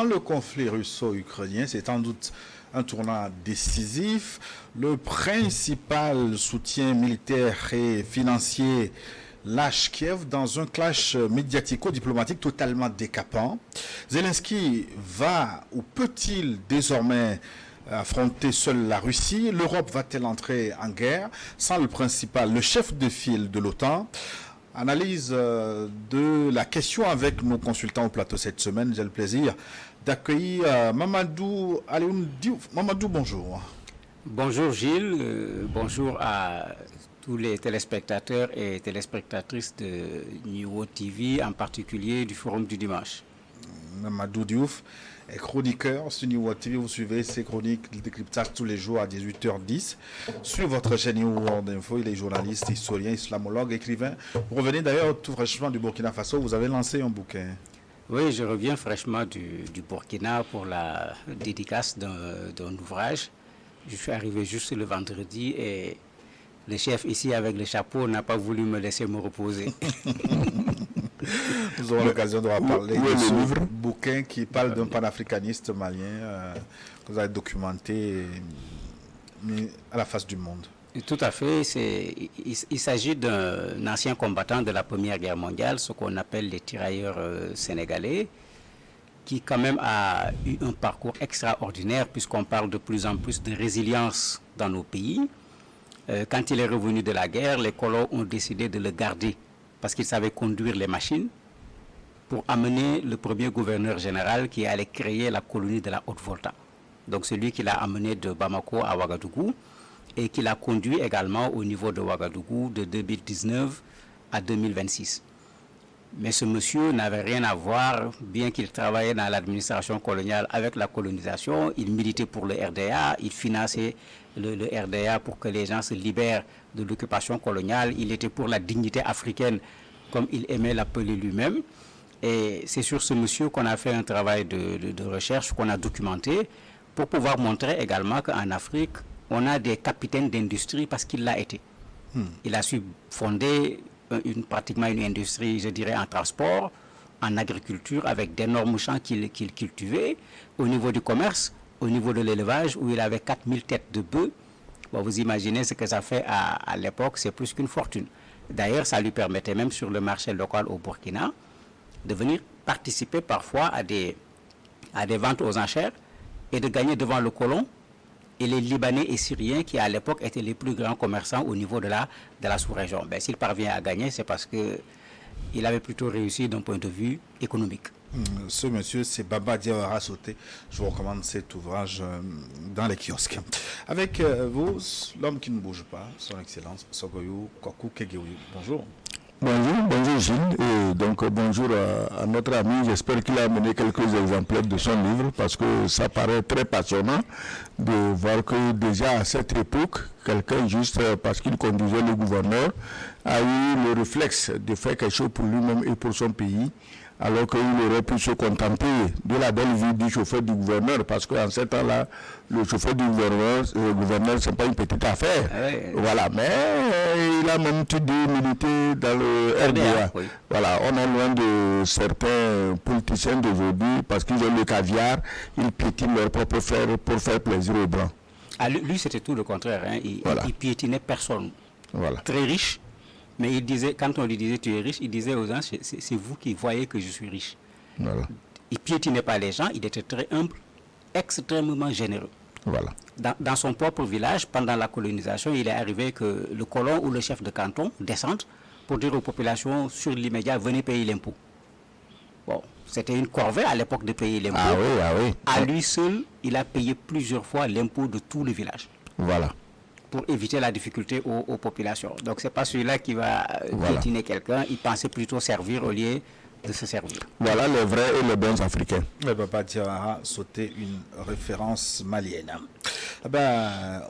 dans le conflit russo-ukrainien. C'est sans doute un tournant décisif. Le principal soutien militaire et financier lâche Kiev dans un clash médiatico-diplomatique totalement décapant. Zelensky va ou peut-il désormais affronter seule la Russie? L'Europe va-t-elle entrer en guerre sans le chef de file de l'OTAN? Analyse de la question avec nos consultants au plateau cette semaine. J'ai le plaisir d'accueillir Mamadou Alioune Diouf. Mamadou, bonjour. Bonjour Gilles, bonjour à tous les téléspectateurs et téléspectatrices de New World TV, en particulier du Forum du Dimanche. Mamadou Diouf est chroniqueur sur New World TV. Vous suivez ses chroniques de décryptage tous les jours à 18h10 sur votre chaîne New World Info. Il est journaliste, historien, islamologue, écrivain. Vous revenez d'ailleurs tout fraîchement du Burkina Faso. Vous avez lancé un bouquin. Oui, je reviens fraîchement du Burkina pour la dédicace d'un ouvrage. Je suis arrivé juste le vendredi et le chef ici avec le chapeau n'a pas voulu me laisser me reposer. Nous aurons l'occasion de parler de ce bouquin qui parle d'un panafricaniste malien que vous avez documenté mis à la face du monde. Tout à fait. Il s'agit d'un ancien combattant de la Première Guerre mondiale, ce qu'on appelle les tirailleurs sénégalais, qui quand même a eu un parcours extraordinaire puisqu'on parle de plus en plus de résilience dans nos pays. Quand il est revenu de la guerre, les colons ont décidé de le garder parce qu'il savait conduire les machines pour amener le premier gouverneur général qui allait créer la colonie de la Haute-Volta. Donc celui qui l'a amené de Bamako à Ouagadougou et qui l'a conduit également au niveau de Ouagadougou de 2019 à 2026. Mais ce monsieur n'avait rien à voir, bien qu'il travaillait dans l'administration coloniale avec la colonisation, il militait pour le RDA, il finançait le RDA pour que les gens se libèrent de l'occupation coloniale, il était pour la dignité africaine, comme il aimait l'appeler lui-même. Et c'est sur ce monsieur qu'on a fait un travail de recherche, qu'on a documenté, pour pouvoir montrer également qu'en Afrique, on a des capitaines d'industrie parce qu'il l'a été. Il a su fonder pratiquement une industrie, je dirais, en transport, en agriculture, avec d'énormes champs qu'il cultivait. Au niveau du commerce, au niveau de l'élevage, où il avait 4000 têtes de bœufs. Bon, vous imaginez ce que ça fait à l'époque, c'est plus qu'une fortune. D'ailleurs, ça lui permettait même sur le marché local au Burkina de venir participer parfois à des ventes aux enchères et de gagner devant le colon et les Libanais et Syriens qui à l'époque étaient les plus grands commerçants au niveau de la sous-région. Ben, s'il parvient à gagner, c'est parce qu'il avait plutôt réussi d'un point de vue économique. Ce monsieur, c'est Baba Diawara Sauté. Je vous recommande cet ouvrage dans les kiosques. Avec vous, l'homme qui ne bouge pas, son excellence, Sogoyou Kwaku Kegeouyou. Bonjour. Bonjour Gilles, et donc bonjour à notre ami. J'espère qu'il a amené quelques exemplaires de son livre parce que ça paraît très passionnant de voir que déjà à cette époque, quelqu'un juste parce qu'il conduisait le gouverneur a eu le réflexe de faire quelque chose pour lui-même et pour son pays, alors qu'il aurait pu se contenter de la belle vie du chauffeur du gouverneur, parce qu'en ce temps-là, le chauffeur du gouverneur, ce n'est pas une petite affaire. Ouais. Voilà, mais il a même tout dit militer dans le RDA. Oui. Voilà, on est loin de certains politiciens d'aujourd'hui, parce qu'ils ont le caviar, ils piétinent leur propre fer pour faire plaisir aux Blancs. Ah, lui, c'était tout le contraire. Hein. Il piétinait personne. Voilà. Très riche. Mais il disait, quand on lui disait tu es riche, il disait aux gens c'est vous qui voyez que je suis riche. Voilà. Il piétinait pas les gens, il était très humble, extrêmement généreux. Voilà. Dans son propre village, pendant la colonisation, il est arrivé que le colon ou le chef de canton descende pour dire aux populations sur l'immédiat venez payer l'impôt. Bon, c'était une corvée à l'époque de payer l'impôt. Ah oui. À lui seul, il a payé plusieurs fois l'impôt de tout le village. Voilà. Pour éviter la difficulté aux populations. Donc c'est pas celui-là qui va piétiner quelqu'un, il pensait plutôt servir au lieu de se servir. Voilà les vrais et les bons Africains. Le Baba Diawara Sauté, une référence malienne.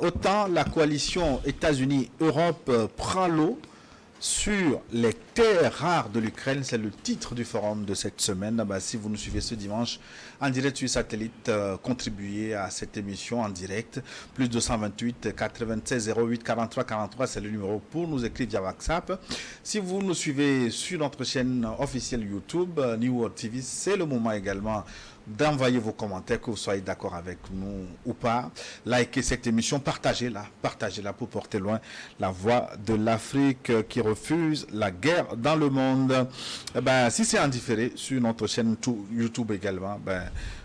Autant la coalition États-Unis-Europe prend l'eau sur les terres rares de l'Ukraine, c'est le titre du forum de cette semaine. Si vous nous suivez ce dimanche en direct sur satellite, contribuez à cette émission en direct. Plus 228 96 08 43 43, c'est le numéro pour nous écrire via WhatsApp. Si vous nous suivez sur notre chaîne officielle YouTube, New World TV, c'est le moment également d'envoyer vos commentaires, que vous soyez d'accord avec nous ou pas. Likez cette émission, partagez-la pour porter loin la voix de l'Afrique qui refuse la guerre dans le monde. Si c'est en différé sur notre chaîne YouTube également,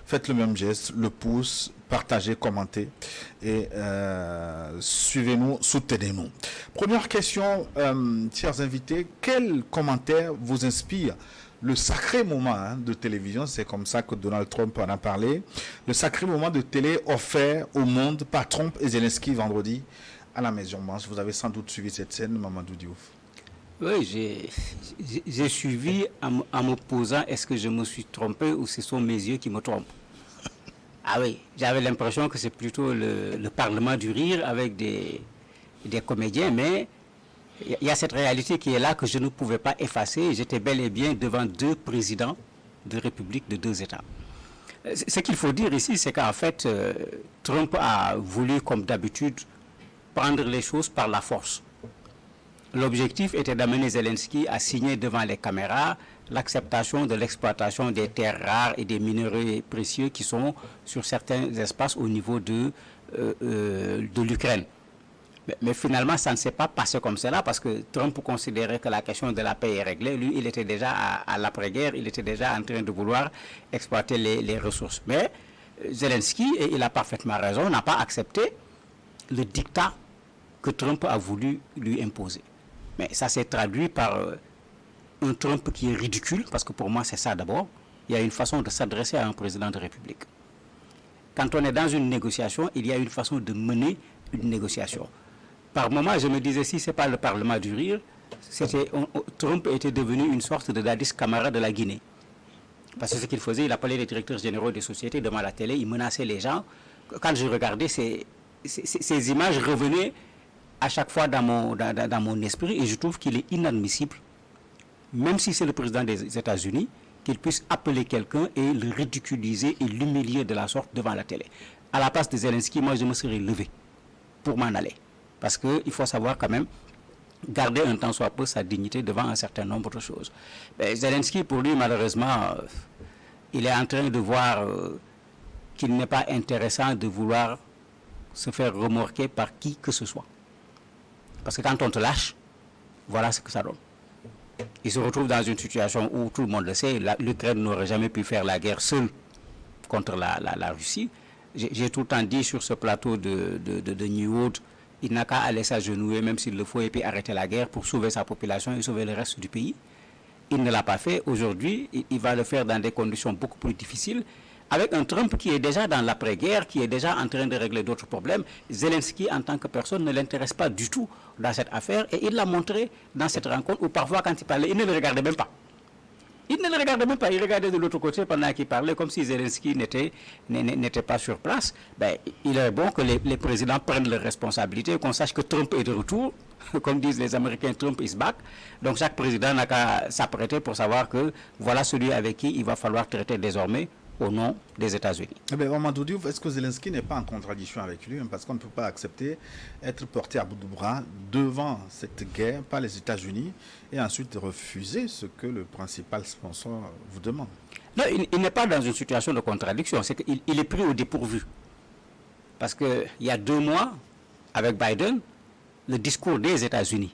faites le même geste, le pouce, partagez, commentez et suivez-nous, soutenez-nous. Première question, chers invités, quel commentaire vous inspire le sacré moment de télévision? C'est comme ça que Donald Trump en a parlé. Le sacré moment de télé offert au monde par Trump et Zelensky vendredi à la Maison-Blanche. Vous avez sans doute suivi cette scène, Mamadou Diouf. Oui, j'ai suivi en me posant, est-ce que je me suis trompé ou ce sont mes yeux qui me trompent? Ah oui, j'avais l'impression que c'est plutôt le Parlement du rire avec des comédiens, mais il y a cette réalité qui est là que je ne pouvais pas effacer. J'étais bel et bien devant deux présidents de république de deux États. Ce qu'il faut dire ici, c'est qu'en fait, Trump a voulu, comme d'habitude, prendre les choses par la force. L'objectif était d'amener Zelensky à signer devant les caméras l'acceptation de l'exploitation des terres rares et des minerais précieux qui sont sur certains espaces au niveau de l'Ukraine. Mais finalement, ça ne s'est pas passé comme cela parce que Trump considérait que la question de la paix est réglée. Lui, il était déjà à l'après-guerre, il était déjà en train de vouloir exploiter les ressources. Mais Zelensky, et il a parfaitement raison, n'a pas accepté le diktat que Trump a voulu lui imposer. Mais ça s'est traduit par un Trump qui est ridicule, parce que pour moi c'est ça d'abord. Il y a une façon de s'adresser à un président de République. Quand on est dans une négociation, il y a une façon de mener une négociation. Par moment, je me disais, si ce n'est pas le Parlement du rire, Trump était devenu une sorte de Dadis Camara de la Guinée. Parce que ce qu'il faisait, il appelait les directeurs généraux des sociétés devant la télé, il menaçait les gens. Quand je regardais, ces images revenaient à chaque fois dans mon esprit, et je trouve qu'il est inadmissible, même si c'est le président des États-Unis, qu'il puisse appeler quelqu'un et le ridiculiser et l'humilier de la sorte devant la télé. À la place de Zelensky, moi je me serais levé pour m'en aller. Parce qu'il faut savoir quand même garder un tant soit peu sa dignité devant un certain nombre de choses. Mais Zelensky, pour lui, malheureusement, il est en train de voir qu'il n'est pas intéressant de vouloir se faire remorquer par qui que ce soit. Parce que quand on te lâche, voilà ce que ça donne. Il se retrouve dans une situation où tout le monde le sait, l'Ukraine n'aurait jamais pu faire la guerre seule contre la Russie. J'ai tout le temps dit sur ce plateau de New Wood, il n'a qu'à aller s'agenouiller même s'il le faut et puis arrêter la guerre pour sauver sa population et sauver le reste du pays. Il ne l'a pas fait. Aujourd'hui, il va le faire dans des conditions beaucoup plus difficiles, avec un Trump qui est déjà dans l'après-guerre, qui est déjà en train de régler d'autres problèmes. Zelensky, en tant que personne, ne l'intéresse pas du tout dans cette affaire. Et il l'a montré dans cette rencontre où parfois, quand il parlait, il ne le regardait même pas. Il ne le regardait même pas. Il regardait de l'autre côté pendant qu'il parlait, comme si Zelensky n'était pas sur place. Il est bon que les présidents prennent leurs responsabilités, qu'on sache que Trump est de retour. Comme disent les Américains, Trump is back. Donc chaque président n'a qu'à s'apprêter pour savoir que voilà celui avec qui il va falloir traiter désormais au nom des États-Unis. Mamadou Diouf, est-ce que Zelensky n'est pas en contradiction avec lui, parce qu'on ne peut pas accepter être porté à bout de bras devant cette guerre par les États-Unis et ensuite refuser ce que le principal sponsor vous demande? Non, il n'est pas dans une situation de contradiction, c'est qu'il est pris au dépourvu. Parce qu'il y a 2 mois, avec Biden, le discours des États-Unis,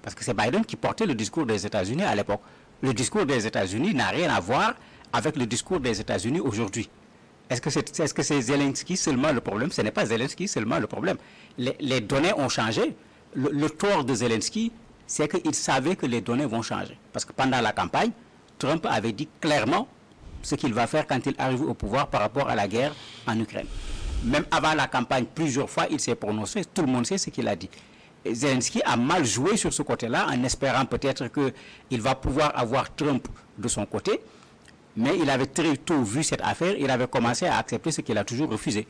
parce que c'est Biden qui portait le discours des États-Unis à l'époque, le discours des États-Unis n'a rien à voir avec le discours des États-Unis aujourd'hui. Est-ce que c'est Zelensky seulement le problème? Ce n'est pas Zelensky seulement le problème. Les données ont changé. Le tort de Zelensky, c'est qu'il savait que les données vont changer. Parce que pendant la campagne, Trump avait dit clairement ce qu'il va faire quand il arrive au pouvoir par rapport à la guerre en Ukraine. Même avant la campagne, plusieurs fois, il s'est prononcé. Tout le monde sait ce qu'il a dit. Et Zelensky a mal joué sur ce côté-là, en espérant peut-être qu'il va pouvoir avoir Trump de son côté. Mais il avait très tôt vu cette affaire, il avait commencé à accepter ce qu'il a toujours refusé.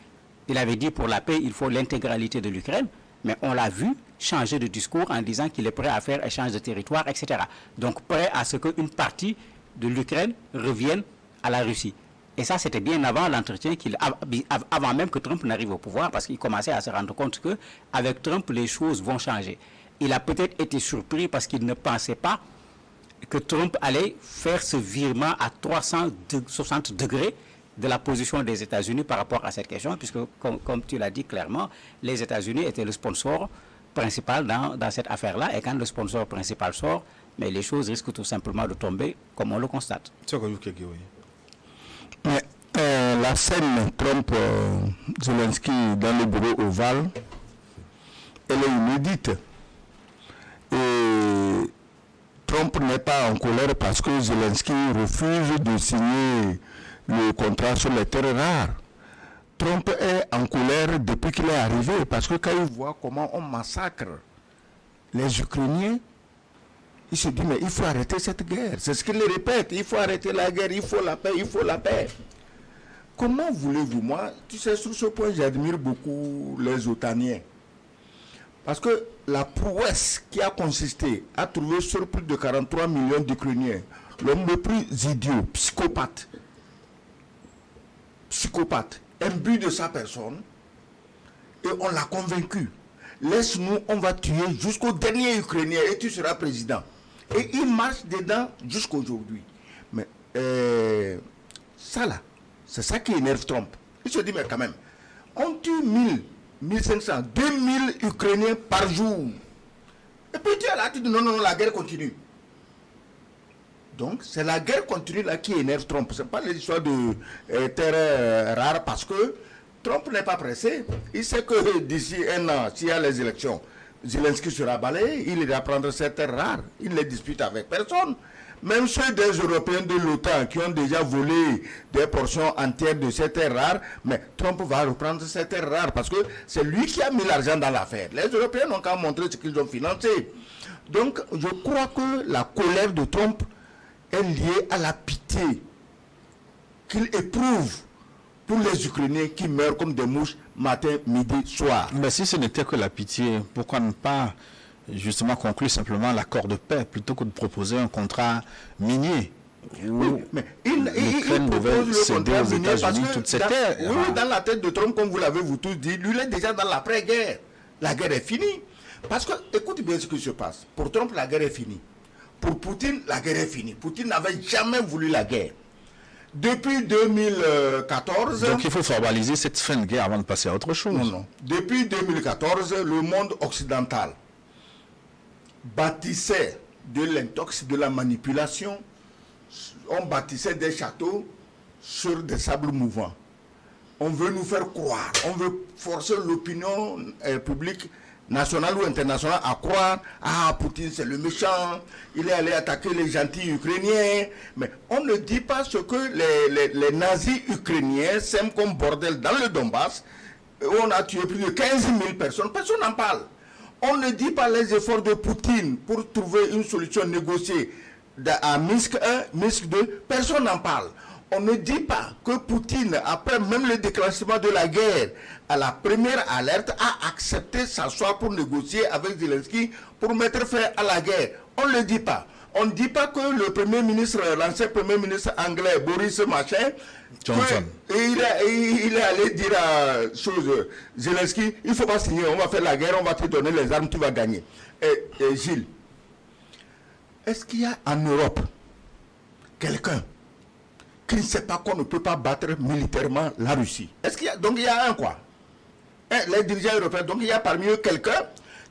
Il avait dit pour la paix, il faut l'intégralité de l'Ukraine, mais on l'a vu changer de discours en disant qu'il est prêt à faire échange de territoire, etc. Donc prêt à ce qu'une partie de l'Ukraine revienne à la Russie. Et ça, c'était bien avant l'entretien, avant même que Trump n'arrive au pouvoir, parce qu'il commençait à se rendre compte qu'avec Trump, les choses vont changer. Il a peut-être été surpris parce qu'il ne pensait pas que Trump allait faire ce virement à 360 degrés de la position des États-Unis par rapport à cette question, puisque, comme tu l'as dit clairement, les États-Unis étaient le sponsor principal dans cette affaire-là, et quand le sponsor principal sort, mais les choses risquent tout simplement de tomber, comme on le constate. Mais la scène Trump-Zelensky dans le bureau ovale, elle est inédite. Et Trump n'est pas en colère parce que Zelensky refuse de signer le contrat sur les terres rares. Trump est en colère depuis qu'il est arrivé parce que quand il voit comment on massacre les Ukrainiens, il se dit mais il faut arrêter cette guerre. C'est ce qu'il répète, il faut arrêter la guerre, il faut la paix, il faut la paix. Comment voulez-vous, moi, tu sais, sur ce point, j'admire beaucoup les Otaniens. Parce que la prouesse qui a consisté à trouver sur plus de 43 millions d'Ukrainiens l'homme le plus idiot, psychopathe, imbu de sa personne, et on l'a convaincu. Laisse-nous, on va tuer jusqu'au dernier Ukrainien et tu seras président. Et il marche dedans jusqu'aujourd'hui. Mais ça là, c'est ça qui énerve Trump. Il se dit, mais quand même, on tue 1000, 1500, 2000 Ukrainiens par jour. Et puis tu es là, tu dis, non, la guerre continue. Donc, c'est la guerre continue là qui énerve Trump. Ce n'est pas l'histoire de terres rares parce que Trump n'est pas pressé. Il sait que d'ici un an, s'il y a les élections, Zelensky sera balayé, il ira prendre ces terres rares. Il ne les dispute avec personne. Même ceux des Européens de l'OTAN qui ont déjà volé des portions entières de ces terres rares, mais Trump va reprendre ces terres rares parce que c'est lui qui a mis l'argent dans l'affaire. Les Européens n'ont qu'à montrer ce qu'ils ont financé. Donc, je crois que la colère de Trump est liée à la pitié qu'il éprouve pour les Ukrainiens qui meurent comme des mouches matin, midi, soir. Mais si ce n'était que la pitié, pourquoi ne pas justement conclure simplement l'accord de paix plutôt que de proposer un contrat minier? Oui, mais il propose le contrat minier parce que toute cette terre. Oui, dans la tête de Trump, comme vous l'avez vous tous dit, lui il est déjà dans l'après-guerre. La guerre est finie. Parce que, écoute bien ce qui se passe. Pour Trump, la guerre est finie. Pour Poutine, la guerre est finie. Poutine n'avait jamais voulu la guerre. Depuis 2014... Donc il faut formaliser cette fin de guerre avant de passer à autre chose. Non. Depuis 2014, le monde occidental bâtissait de l'intox, de la manipulation. On bâtissait des châteaux sur des sables mouvants. On veut nous faire croire, on veut forcer l'opinion publique nationale ou internationale à croire, Poutine c'est le méchant, il est allé attaquer les gentils Ukrainiens. Mais on ne dit pas ce que les nazis ukrainiens sèment comme bordel dans le Donbass, où on a tué plus de 15 000 personnes, personne n'en parle. On ne dit pas les efforts de Poutine pour trouver une solution négociée à Minsk 1, Minsk 2, personne n'en parle. On ne dit pas que Poutine, après même le déclenchement de la guerre, à la première alerte, a accepté s'asseoir pour négocier avec Zelensky pour mettre fin à la guerre. On ne le dit pas. On ne dit pas que le premier ministre, l'ancien premier ministre anglais, Boris Machin, Johnson, il est allé dire à Zelensky, il ne faut pas signer, on va faire la guerre, on va te donner les armes, tu vas gagner. Et Gilles, est-ce qu'il y a en Europe quelqu'un qui ne sait pas qu'on ne peut pas battre militairement la Russie? Est-ce qu'il y a, donc il y a un quoi? Les dirigeants européens, donc il y a parmi eux quelqu'un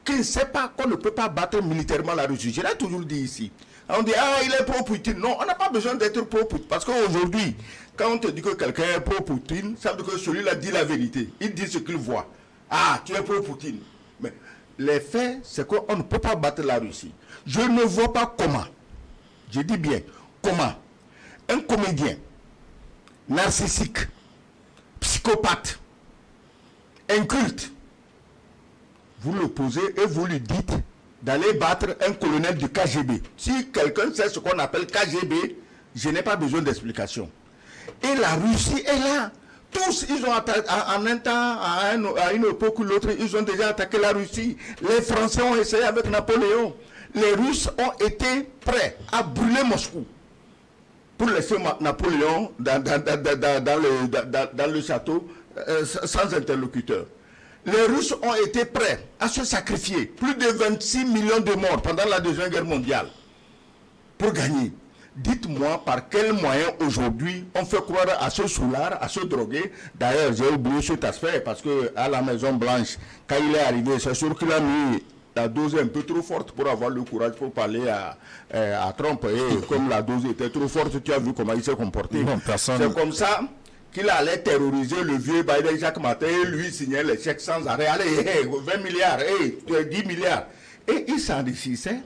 qui ne sait pas qu'on ne peut pas battre militairement la Russie. Je l'ai toujours dit ici. On dit, il est pro-Poutine. Non, on n'a pas besoin d'être pro-Poutine. Parce qu'aujourd'hui, quand on te dit que quelqu'un est pro-Poutine, ça veut dire que celui-là dit la vérité. Il dit ce qu'il voit. Tu es pro-Poutine. Mais les faits, c'est qu'on ne peut pas battre la Russie. Je ne vois pas comment. Je dis bien, comment un comédien narcissique, psychopathe, inculte, vous le posez et vous lui dites d'aller battre un colonel du KGB. Si quelqu'un sait ce qu'on appelle KGB, je n'ai pas besoin d'explication. Et la Russie est là. Tous, ils ont attaqué, en un temps, à une époque ou l'autre, ils ont déjà attaqué la Russie. Les Français ont essayé avec Napoléon. Les Russes ont été prêts à brûler Moscou pour laisser Napoléon dans le château sans interlocuteur. Les Russes ont été prêts à se sacrifier. Plus de 26 millions de morts pendant la Deuxième Guerre mondiale pour gagner. Dites-moi par quel moyen aujourd'hui on fait croire à ce soulard, à ce drogué. D'ailleurs, j'ai oublié cet aspect parce que à la Maison Blanche, quand il est arrivé, c'est sûr qu'il a mis la dose un peu trop forte pour avoir le courage pour parler à Trump. Et comme la dose était trop forte, tu as vu comment il s'est comporté. Non, c'est comme ça qu'il allait terroriser le vieux Biden chaque matin et lui signer les chèques sans arrêt. Allez, 20 milliards, 10 milliards. Et il s'enrichissait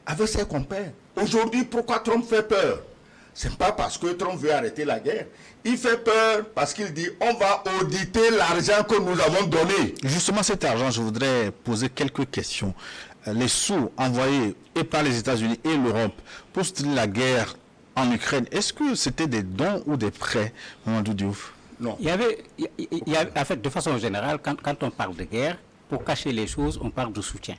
avec ses compères. Aujourd'hui, pourquoi Trump fait peur? C'est pas parce que Trump veut arrêter la guerre. Il fait peur parce qu'il dit on va auditer l'argent que nous avons donné. Justement, cet argent, je voudrais poser quelques questions. Les sous envoyés et par les États-Unis et l'Europe pour soutenir la guerre en Ukraine, est-ce que c'était des dons ou des prêts, Mamadou Diouf? Non. Il y avait, en fait, de façon générale, quand on parle de guerre, pour cacher les choses, on parle de soutien.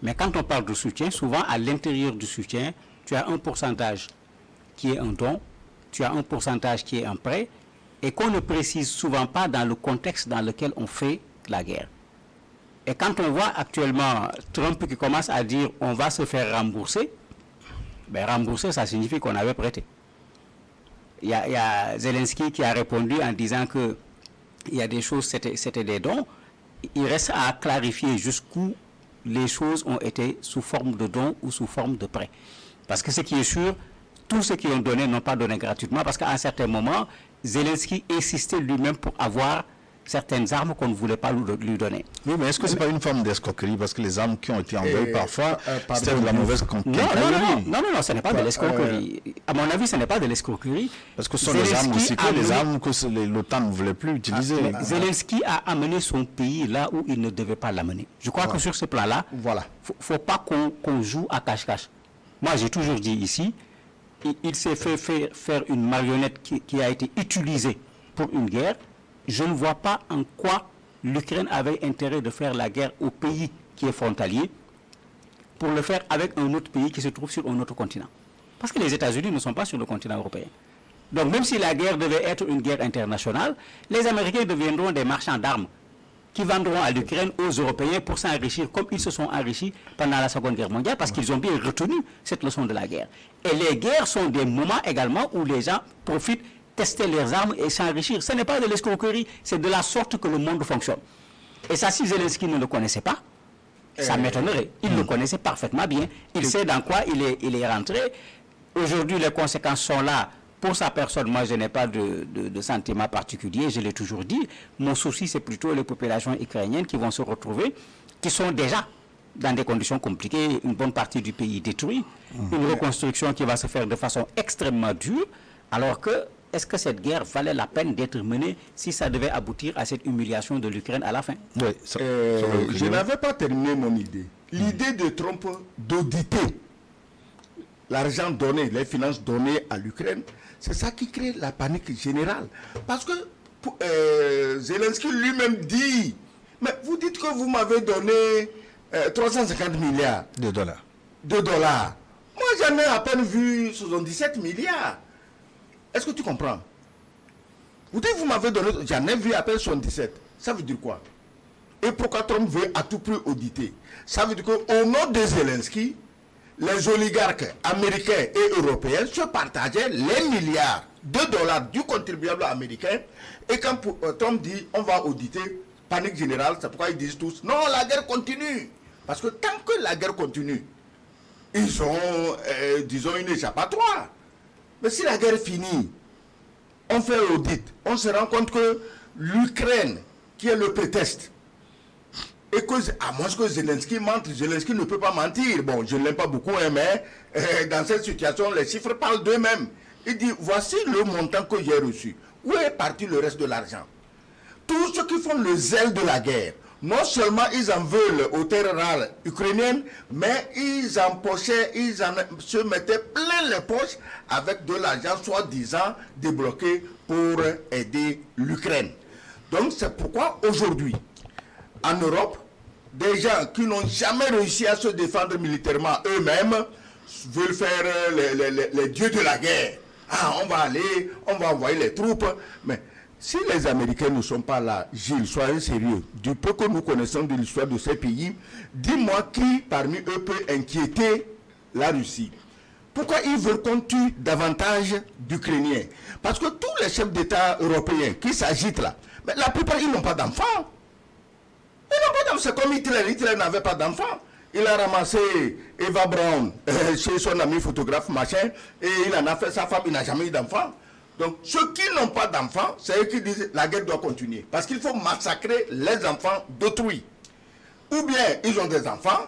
Mais quand on parle de soutien, souvent à l'intérieur du soutien, tu as un pourcentage qui est un don, tu as un pourcentage qui est un prêt, et qu'on ne précise souvent pas dans le contexte dans lequel on fait la guerre. Et quand on voit actuellement Trump qui commence à dire on va se faire rembourser, ben rembourser, ça signifie qu'on avait prêté. Il y a Zelensky qui a répondu en disant que il y a des choses, c'était des dons. Il reste à clarifier jusqu'où les choses ont été sous forme de dons ou sous forme de prêts. Parce que ce qui est sûr, tous ceux qui ont donné n'ont pas donné gratuitement, parce qu'à un certain moment, Zelensky insistait lui-même pour avoir certaines armes qu'on ne voulait pas lui donner. Oui, mais est-ce que ce n'est pas une forme d'escroquerie? Parce que les armes qui ont été envoyées parfois, c'était de la mauvaise qualité. Non, ce n'est pas de l'escroquerie. À mon avis, ce n'est pas de l'escroquerie. Parce que ce sont les armes aussi, les armes que l'OTAN ne voulait plus utiliser. Zelensky a amené son pays là où il ne devait pas l'amener. Je crois que sur ce plan-là, il ne faut pas qu'on joue à cache-cache. Moi, j'ai toujours dit ici, il s'est fait faire une marionnette qui a été utilisée pour une guerre. Je ne vois pas en quoi l'Ukraine avait intérêt de faire la guerre au pays qui est frontalier pour le faire avec un autre pays qui se trouve sur un autre continent. Parce que les États-Unis ne sont pas sur le continent européen. Donc même si la guerre devait être une guerre internationale, les Américains deviendront des marchands d'armes qui vendront à l'Ukraine aux Européens pour s'enrichir comme ils se sont enrichis pendant la Seconde Guerre mondiale parce qu'ils ont bien retenu cette leçon de la guerre. Et les guerres sont des moments également où les gens profitent tester leurs armes et s'enrichir. Ce n'est pas de l'escroquerie, c'est de la sorte que le monde fonctionne. Et ça, si Zelensky ne le connaissait pas, ça m'étonnerait. Il le connaissait parfaitement bien. Il sait dans quoi il est rentré. Aujourd'hui, les conséquences sont là. Pour sa personne, moi, je n'ai pas de sentiment particulier, je l'ai toujours dit. Mon souci, c'est plutôt les populations ukrainiennes qui vont se retrouver, qui sont déjà dans des conditions compliquées, une bonne partie du pays détruit, une reconstruction qui va se faire de façon extrêmement dure, alors que est-ce que cette guerre valait la peine d'être menée si ça devait aboutir à cette humiliation de l'Ukraine à la fin? Oui, je n'avais pas terminé mon idée. L'idée de Trump d'auditer l'argent donné, les finances données à l'Ukraine, c'est ça qui crée la panique générale. Parce que Zelensky lui-même dit, mais vous dites que vous m'avez donné 350 milliards de dollars. Moi, j'en ai à peine vu 77 milliards. Est-ce que tu comprends? Vous dites, vous m'avez donné, j'en ai vu à peine 77. Ça veut dire quoi? Et pourquoi Trump veut à tout prix auditer? Ça veut dire qu'au nom de Zelensky, les oligarques américains et européens se partageaient les milliards de dollars du contribuable américain. Et quand Trump dit, on va auditer, panique générale, c'est pourquoi ils disent tous, non, la guerre continue. Parce que tant que la guerre continue, ils ont, disons, une échappatoire. Mais si la guerre finit, on fait l'audit, on se rend compte que l'Ukraine, qui est le prétexte, et que, à moins que Zelensky mente, Zelensky ne peut pas mentir. Bon, je ne l'aime pas beaucoup, mais dans cette situation, les chiffres parlent d'eux-mêmes. Il dit, voici le montant que j'ai reçu. Où est parti le reste de l'argent? Tous ceux qui font le zèle de la guerre, non seulement ils en veulent aux terres rares ukrainiennes, mais ils empochaient, se mettaient plein les poches avec de l'argent soi-disant débloqué pour aider l'Ukraine. Donc c'est pourquoi aujourd'hui, en Europe, des gens qui n'ont jamais réussi à se défendre militairement eux-mêmes veulent faire les dieux de la guerre. Ah, on va aller, on va envoyer les troupes, mais si les Américains ne sont pas là, Gilles, soyez sérieux. Du peu que nous connaissons de l'histoire de ces pays, dis-moi qui parmi eux peut inquiéter la Russie. Pourquoi ils veulent qu'on tue davantage d'Ukrainiens? Parce que tous les chefs d'État européens qui s'agitent là, mais la plupart, ils n'ont pas d'enfants. Ils n'ont pas d'enfants. C'est comme Hitler. Hitler n'avait pas d'enfants. Il a ramassé Eva Braun chez son ami photographe, machin, et il en a fait sa femme, il n'a jamais eu d'enfants. Donc, ceux qui n'ont pas d'enfants, c'est eux qui disent la guerre doit continuer. Parce qu'il faut massacrer les enfants d'autrui. Ou bien, ils ont des enfants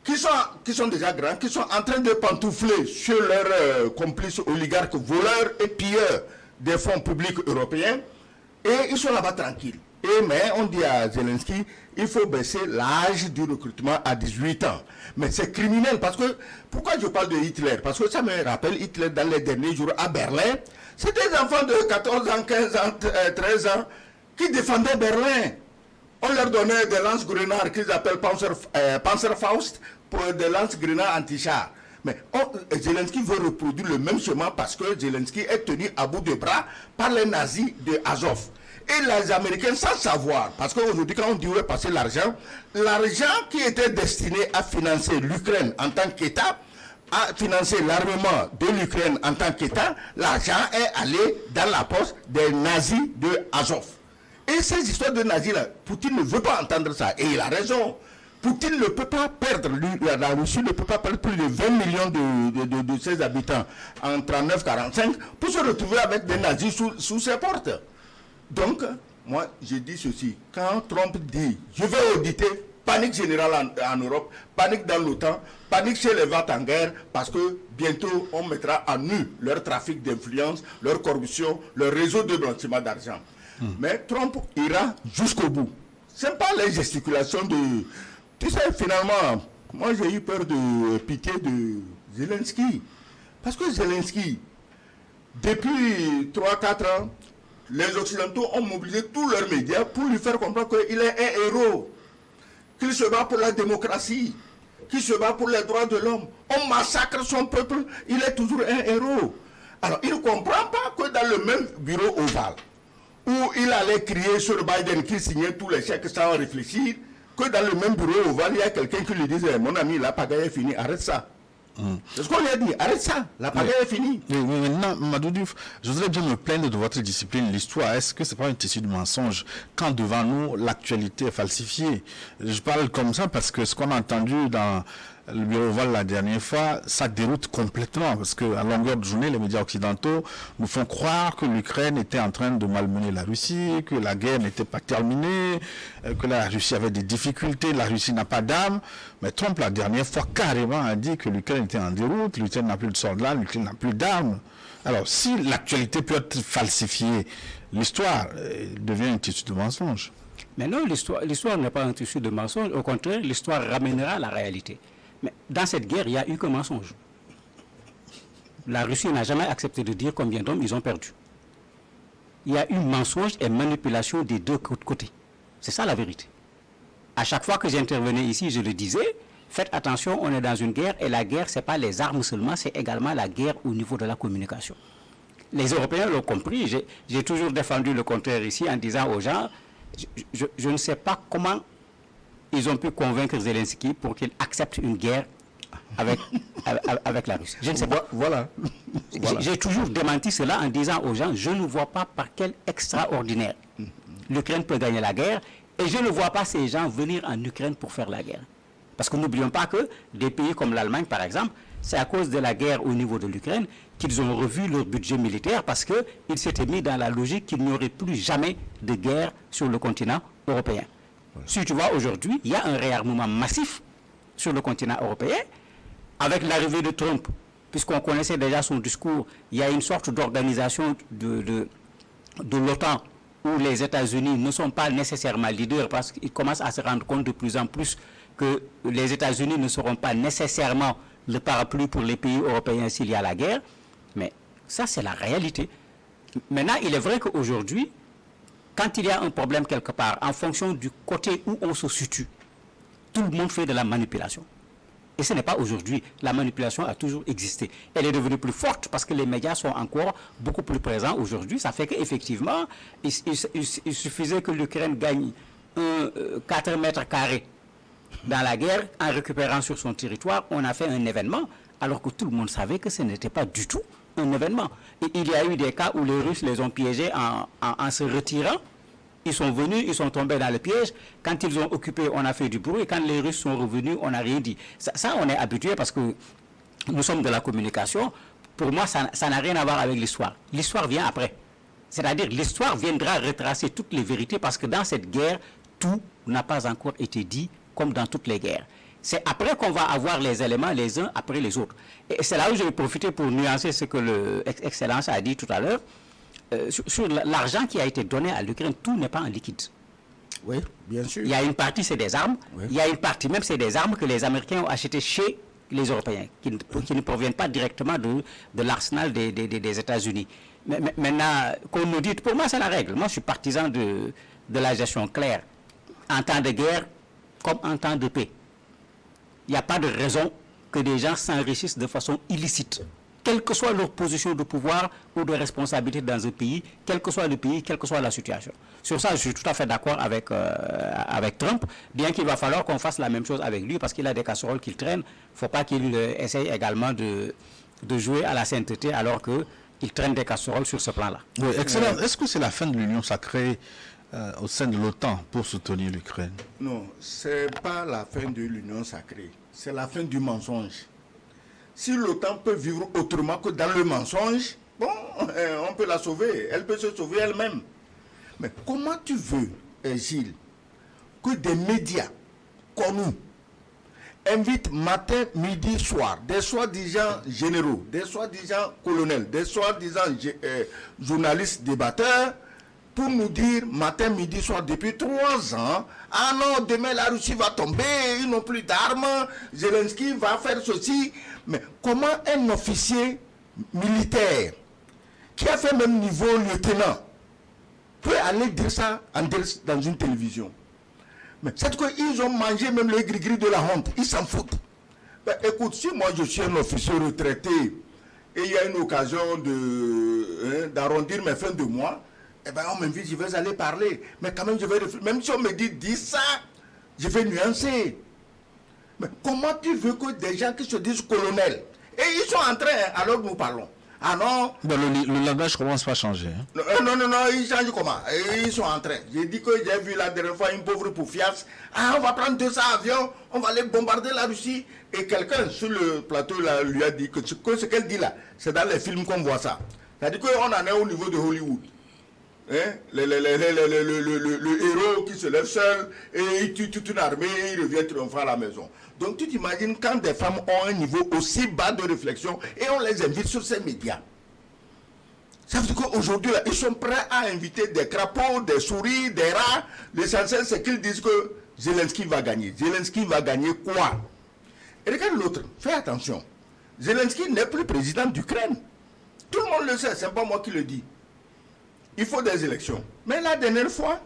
qui sont déjà grands, qui sont en train de pantoufler sur leurs complices oligarques, voleurs et pilleurs des fonds publics européens, et ils sont là-bas tranquilles. Mais on dit à Zelensky, il faut baisser l'âge du recrutement à 18 ans. Mais c'est criminel parce que, pourquoi je parle de Hitler? Parce que ça me rappelle Hitler dans les derniers jours à Berlin. C'est des enfants de 14 ans, 15 ans, 13 ans qui défendaient Berlin. On leur donnait des lance-grenards qu'ils appellent Panzerfaust pour des lance-grenards anti-chars. Mais Zelensky veut reproduire le même chemin parce que Zelensky est tenu à bout de bras par les nazis de Azov. Et les Américains, sans savoir, parce qu'aujourd'hui, quand on dit où est passé l'argent qui était destiné à financer l'Ukraine en tant qu'État, à financer l'armement de l'Ukraine en tant qu'État, l'argent est allé dans la poche des nazis de Azov. Et ces histoires de nazis-là, Poutine ne veut pas entendre ça. Et il a raison. Poutine ne peut pas perdre, la Russie ne peut pas perdre plus de 20 millions de ses habitants en 39-45 pour se retrouver avec des nazis sous ses portes. Donc, moi, je dis ceci. Quand Trump dit, je vais auditer, panique générale en Europe, panique dans l'OTAN, panique chez les ventes en guerre, parce que bientôt, on mettra à nu leur trafic d'influence, leur corruption, leur réseau de blanchiment d'argent. Mais Trump ira jusqu'au bout. Ce n'est pas les gesticulations de... Tu sais, finalement, moi, j'ai eu peur de pitié de Zelensky. Parce que Zelensky, depuis 3-4 ans, les Occidentaux ont mobilisé tous leurs médias pour lui faire comprendre qu'il est un héros, qu'il se bat pour la démocratie, qu'il se bat pour les droits de l'homme. On massacre son peuple, il est toujours un héros. Alors, il ne comprend pas que dans le même bureau ovale, où il allait crier sur Biden qui signait tous les chèques sans réfléchir, que dans le même bureau ovale, il y a quelqu'un qui lui disait, mon ami, la pagaille est finie, arrête ça. C'est ce qu'on lui a dit, arrête ça, la pagaille est finie. Mais maintenant, Mamadou Diouf, je voudrais bien me plaindre de votre discipline, l'histoire. Est-ce que ce n'est pas un tissu de mensonges quand devant nous l'actualité est falsifiée? Je parle comme ça parce que ce qu'on a entendu dans le bureau ovale la dernière fois, ça déroute complètement parce qu'à longueur de journée, les médias occidentaux nous font croire que l'Ukraine était en train de malmener la Russie, que la guerre n'était pas terminée, que la Russie avait des difficultés, la Russie n'a pas d'armes. Mais Trump, la dernière fois, carrément a dit que l'Ukraine était en déroute, l'Ukraine n'a plus de soldats, l'Ukraine n'a plus d'armes. Alors, si l'actualité peut être falsifiée, l'histoire devient un tissu de mensonges. Mais non, l'histoire n'est pas un tissu de mensonges. Au contraire, l'histoire ramènera la réalité. Mais dans cette guerre, il n'y a eu que mensonge. La Russie n'a jamais accepté de dire combien d'hommes ils ont perdu. Il y a eu mensonge et manipulation des deux côtés. C'est ça la vérité. À chaque fois que j'intervenais ici, je le disais, faites attention, on est dans une guerre et la guerre, ce n'est pas les armes seulement, c'est également la guerre au niveau de la communication. Les Européens l'ont compris. J'ai toujours défendu le contraire ici en disant aux gens, je ne sais pas comment ils ont pu convaincre Zelensky pour qu'il accepte une guerre avec la Russie. Je ne sais pas. Voilà. J'ai toujours démenti cela en disant aux gens, je ne vois pas par quel extraordinaire l'Ukraine peut gagner la guerre et je ne vois pas ces gens venir en Ukraine pour faire la guerre. Parce que n'oublions pas que des pays comme l'Allemagne, par exemple, c'est à cause de la guerre au niveau de l'Ukraine qu'ils ont revu leur budget militaire parce qu'ils s'étaient mis dans la logique qu'il n'y aurait plus jamais de guerre sur le continent européen. Si tu vois, aujourd'hui, il y a un réarmement massif sur le continent européen avec l'arrivée de Trump, puisqu'on connaissait déjà son discours. Il y a une sorte d'organisation de l'OTAN où les États-Unis ne sont pas nécessairement leaders parce qu'ils commencent à se rendre compte de plus en plus que les États-Unis ne seront pas nécessairement le parapluie pour les pays européens s'il y a la guerre. Mais ça, c'est la réalité. Maintenant, il est vrai qu'aujourd'hui, quand il y a un problème quelque part, en fonction du côté où on se situe, tout le monde fait de la manipulation. Et ce n'est pas aujourd'hui. La manipulation a toujours existé. Elle est devenue plus forte parce que les médias sont encore beaucoup plus présents aujourd'hui. Ça fait qu'effectivement, il suffisait que l'Ukraine gagne 4 mètres carrés dans la guerre en récupérant sur son territoire. On a fait un événement. alors que tout le monde savait que ce n'était pas du tout un événement. Et il y a eu des cas où les Russes les ont piégés en se retirant. Ils sont venus, ils sont tombés dans le piège. Quand ils ont occupé, on a fait du bruit. Quand les Russes sont revenus, on n'a rien dit. Ça, on est habitué parce que nous sommes de la communication. Pour moi, ça n'a rien à voir avec l'histoire. L'histoire vient après. C'est-à-dire l'histoire viendra retracer toutes les vérités parce que dans cette guerre, tout n'a pas encore été dit comme dans toutes les guerres. C'est après qu'on va avoir les éléments les uns après les autres. Et c'est là où je vais profiter pour nuancer ce que l'Excellence a dit tout à l'heure. Sur l'argent qui a été donné à l'Ukraine, tout n'est pas en liquide. Oui, bien sûr. Il y a une partie, c'est des armes. Oui. Il y a une partie, même, c'est des armes que les Américains ont achetées chez les Européens, qui ne proviennent pas directement de l'arsenal des États-Unis. Mais maintenant, qu'on nous dit, pour moi, c'est la règle. Moi, je suis partisan de la gestion claire. En temps de guerre, comme en temps de paix. Il n'y a pas de raison que des gens s'enrichissent de façon illicite. Quelle que soit leur position de pouvoir ou de responsabilité dans un pays, quel que soit le pays, quelle que soit la situation. Sur ça, je suis tout à fait d'accord avec Trump, bien qu'il va falloir qu'on fasse la même chose avec lui, parce qu'il a des casseroles qu'il traîne. Il ne faut pas qu'il essaye également de jouer à la sainteté alors qu'il traîne des casseroles sur ce plan-là. Oui, excellent. Est-ce que c'est la fin de l'Union sacrée au sein de l'OTAN pour soutenir l'Ukraine? Non, ce n'est pas la fin de l'Union sacrée, c'est la fin du mensonge. Si l'OTAN peut vivre autrement que dans le mensonge, bon, on peut la sauver. Elle peut se sauver elle-même. Mais comment tu veux, Gilles, que des médias connus invitent matin, midi, soir, des soi-disant généraux, des soi-disant colonels, des soi-disant journalistes débatteurs, pour nous dire matin, midi, soir, depuis 3 ans, ah non, demain la Russie va tomber, ils n'ont plus d'armes, Zelensky va faire ceci. Mais comment un officier militaire qui a fait même niveau lieutenant peut aller dire ça en direct dans une télévision? Mais c'est qu'ils ont mangé même les gris-gris de la honte, ils s'en foutent. Ben, écoute, si moi je suis un officier retraité et il y a une occasion d'arrondir mes fins de mois, eh ben on m'invite, je vais aller parler. Mais quand même, je vais réfléchir. Même si on me dit, dis ça, je vais nuancer. Mais comment tu veux que des gens qui se disent colonels, et ils sont en train, alors que nous parlons. Ah non. Ben, le langage commence pas à changer. Hein. Non, ils changent comment? Ils sont en train. J'ai dit que j'ai vu la dernière fois une pauvre poufiasse. Ah, on va prendre 200 avions, on va aller bombarder la Russie. Et quelqu'un sur le plateau là, lui a dit que ce qu'elle dit là, c'est dans les films qu'on voit ça. C'est-à-dire qu'on en est au niveau de Hollywood. Hein? Le héros qui se lève seul et il tue toute une armée et il revient triomphant à la maison. Donc tu t'imagines quand des femmes ont un niveau aussi bas de réflexion et on les invite sur ces médias. Ça veut dire qu'aujourd'hui, ils sont prêts à inviter des crapauds, des souris, des rats. L'essentiel, c'est qu'ils disent que Zelensky va gagner. Zelensky va gagner quoi? Et regarde l'autre, fais attention. Zelensky n'est plus président d'Ukraine. Tout le monde le sait, c'est pas moi qui le dis. Il faut des élections. Mais la dernière fois,